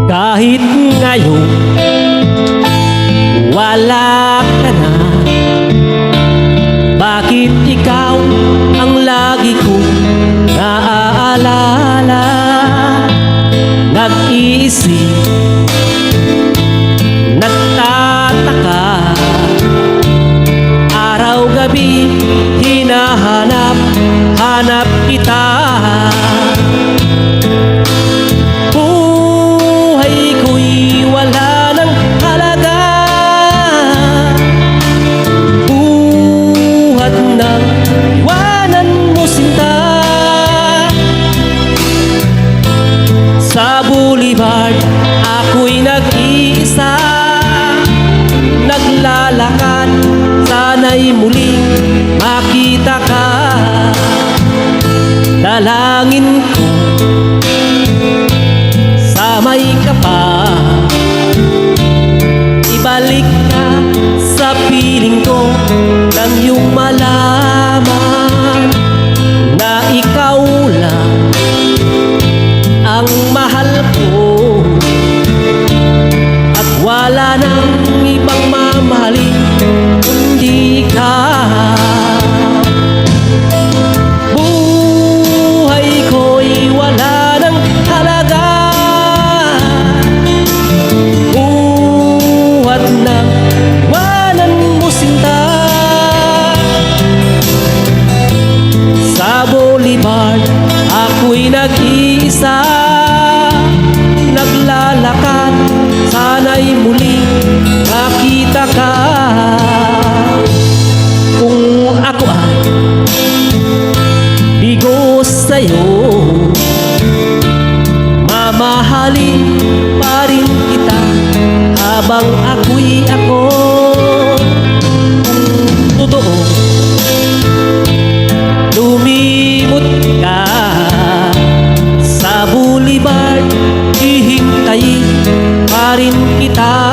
Kahit ngayon wala ka na, bakit ikaw ang lagi kong naaalala? Nag-iisip, nagtataka, araw-gabi hinahanap kita. Sa boulevard, ako'y nag-iisa, naglalakad, sana'y muling makita ka. Dalangin ko, samay ka pa, ibalik ka sa piling ko, nang iyong malaman na ikaw lang ang mahal ko, at wala nang ibang mamahalin kundi ikaw. Buhay ko'y wala nang halaga, buhat na iwanan mo sinta. Sa boulevard, ako'y nag-iisa, naglalakad, sana'y muling makita ka. Kung ako ay bigo sa'yo, mamahalin pa rin kita habang ako'y ako. Kung totoo lumimot ka sa boulevard, hihintayin pa rin kita.